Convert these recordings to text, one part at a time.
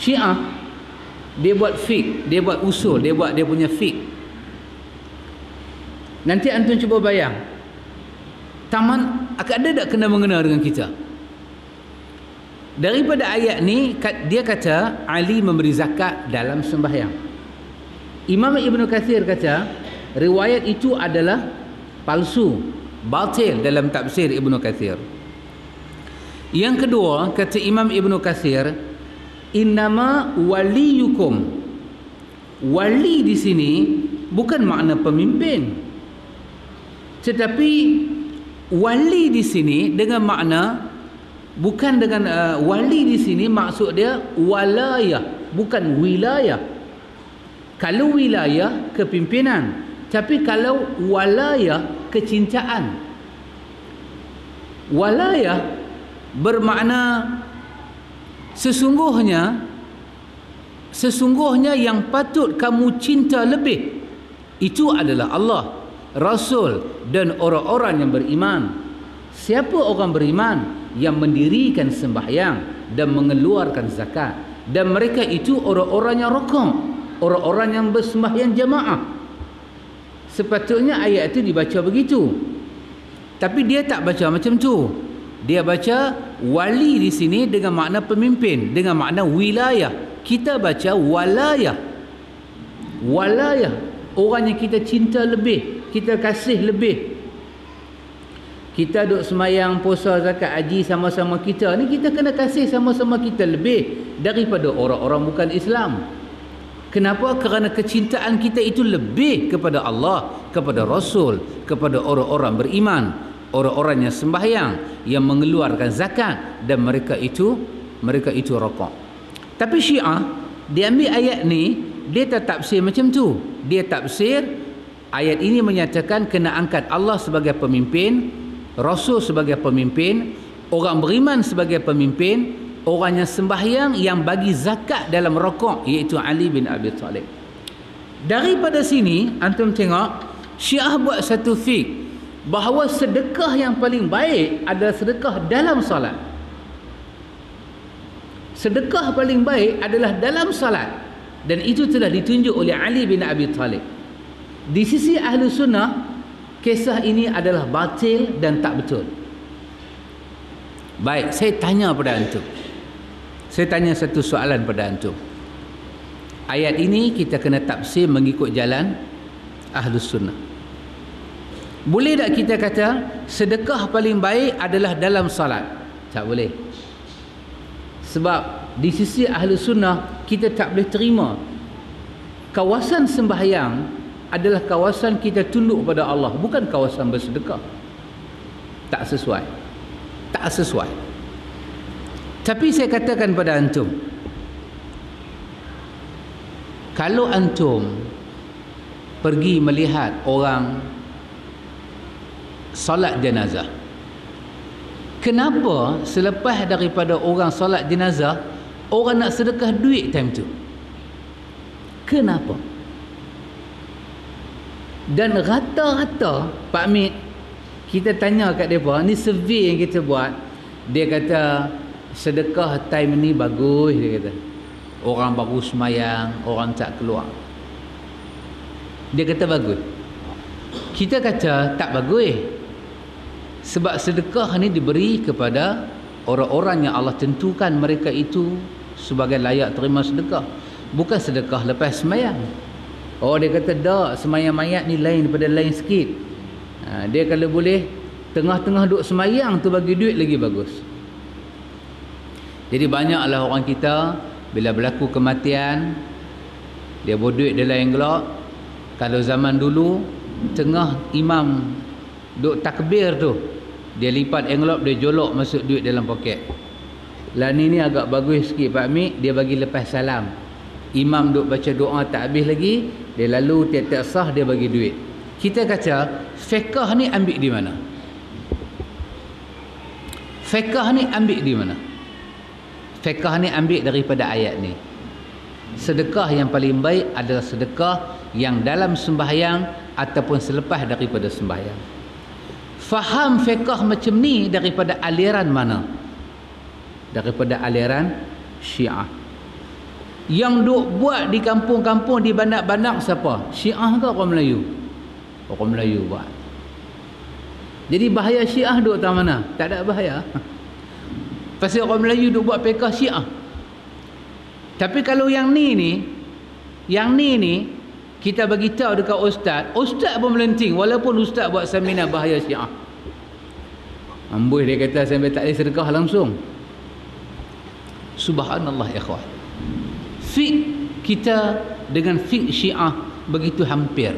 Syiah dia buat fiqh, dia buat usul, dia buat dia punya fiqh. Nanti antum cuba bayang, taman ada tak kena mengena dengan kita? Daripada ayat ni dia kata Ali memberi zakat dalam sembahyang. Imam Ibn Kathir kata riwayat itu adalah palsu, batil dalam tafsir Ibn Kathir. Yang kedua, kata Imam Ibn Kathir, innama waliyukum, wali di sini bukan makna pemimpin, tetapi wali di sini dengan makna bukan dengan wali di sini maksud dia walayah, bukan wilayah. Kalau wilayah kepimpinan, tapi kalau walayah kecintaan. Walayah bermakna sesungguhnya yang patut kamu cinta lebih itu adalah Allah, Rasul dan orang-orang yang beriman. Siapa orang beriman? Yang mendirikan sembahyang dan mengeluarkan zakat, dan mereka itu orang-orang yang rukuk, orang-orang yang bersembahyang jamaah. Sepatutnya ayat itu dibaca begitu, tapi dia tak baca macam tu. Dia baca wali di sini dengan makna pemimpin, dengan makna wilayah. Kita baca walayah, walayah, orang yang kita cinta lebih, kita kasih lebih. Kita duk semayang, puasa, zakat, haji sama-sama kita ni, kita kena kasih sama-sama kita lebih daripada orang-orang bukan Islam. Kenapa? Kerana kecintaan kita itu lebih kepada Allah, kepada Rasul, kepada orang-orang beriman, orang-orang yang sembahyang, yang mengeluarkan zakat, dan mereka itu rokok. Tapi Syiah dia ambil ayat ni, dia tak tafsir macam tu. Dia tafsir ayat ini menyatakan kena angkat Allah sebagai pemimpin, Rasul sebagai pemimpin, orang beriman sebagai pemimpin, orang yang sembahyang, yang bagi zakat dalam rokok, iaitu Ali bin Abi Talib. Daripada sini antum tengok Syiah buat satu fiqh bahawa sedekah yang paling baik adalah sedekah dalam solat. Sedekah paling baik adalah dalam solat, dan itu telah ditunjuk oleh Ali bin Abi Talib. Di sisi ahli sunnah, kisah ini adalah batil dan tak betul. Baik, saya tanya pada antum. Saya tanya satu soalan pada antum. Ayat ini kita kena tafsir mengikut jalan Ahlus Sunnah. Boleh tak kita kata sedekah paling baik adalah dalam salat? Tak boleh. Sebab di sisi Ahlus Sunnah kita tak boleh terima kawasan sembahyang adalah kawasan kita tunduk pada Allah, bukan kawasan bersedekah. Tak sesuai. Tak sesuai. Tapi saya katakan pada antum, kalau antum pergi melihat orang solat jenazah, kenapa selepas daripada orang solat jenazah orang nak sedekah duit time tu? Kenapa? Dan rata-rata Pak Mit, kita tanya kat mereka, ni survey yang kita buat, dia kata sedekah time ni bagus. Dia kata orang baru semayang, orang tak keluar. Dia kata bagus. Kita kata tak bagus. Sebab sedekah ni diberi kepada orang-orang yang Allah tentukan mereka itu sebagai layak terima sedekah, bukan sedekah lepas semayang. Oh, dia kata tak, semayang mayat ni lain daripada lain sikit. Dia kalau boleh tengah-tengah duk semayang tu bagi duit lagi bagus. Jadi banyaklah orang kita bila berlaku kematian, dia bawa duit dalam envelope. Kalau zaman dulu tengah imam duk takbir tu, dia lipat envelope, dia jolok masuk duit dalam poket. Lah ni agak bagus sikit Pak Mik, dia bagi lepas salam. Imam duk baca doa tak habis lagi, dia lalu tiap-tiap sah dia bagi duit. Kita kata fiqh ni ambil di mana? Fiqh ni ambil di mana? Fiqh ni ambil daripada ayat ni. Sedekah yang paling baik adalah sedekah yang dalam sembahyang ataupun selepas daripada sembahyang. Faham fiqh macam ni daripada aliran mana? Daripada aliran Syiah. Yang duk buat di kampung-kampung, di bandar-bandar siapa? Syiah ke orang Melayu? Orang Melayu buat. Jadi bahaya Syiah duk tak mana? Tak ada bahaya. Pasal orang Melayu duk buat pekah Syiah. Tapi kalau yang ni kita bagi tahu dekat ustaz pun melenting walaupun ustaz buat seminar bahaya Syiah. Amboi dia kata sampai tak boleh sedekah langsung. Subhanallah ikhwan. Fik kita dengan fik Syiah begitu hampir.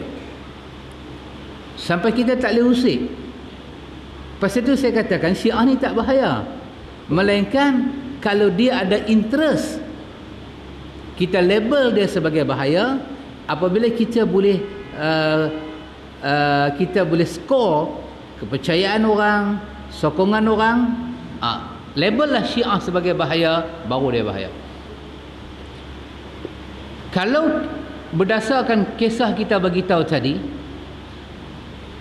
Sampai kita tak boleh usik. Pasal itu saya katakan Syiah ni tak bahaya. Melainkan kalau dia ada interest, kita label dia sebagai bahaya. Apabila kita boleh skor kepercayaan orang, sokongan orang, label lah Syiah sebagai bahaya, baru dia bahaya. Kalau berdasarkan kisah kita bagi tahu tadi,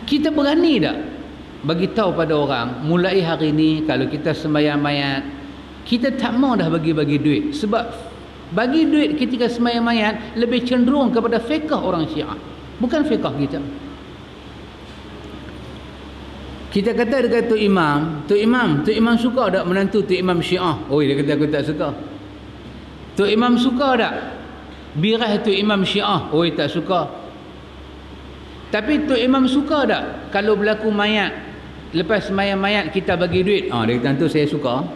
kita berani tak bagi tahu pada orang, mulai hari ni kalau kita sembahyang mayat, kita tak mau dah bagi-bagi duit. Sebab bagi duit ketika sembahyang mayat lebih cenderung kepada fiqh orang Syiah, bukan fiqh kita. Kita kata dekat Tok Imam suka tak menantu Tok Imam Syiah? Oh, dia kata aku tak suka. Tok Imam suka tak birah Tok Imam Syiah? Oh, tak suka. Tapi Tok Imam suka tak kalau berlaku mayat, lepas sembahyang mayat kita bagi duit? Dia kata tentu saya suka.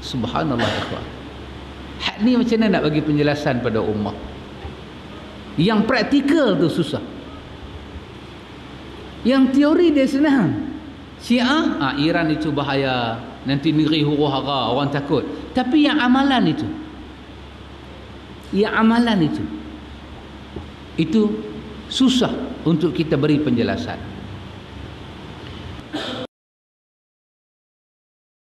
Subhanallah ikhwan. Hak ni macam mana nak bagi penjelasan pada ummah? Yang praktikal tu susah. Yang teori dia senang. Syiah, Iran itu bahaya, nanti negeri huru hara, orang takut. Tapi yang amalan itu susah untuk kita beri penjelasan.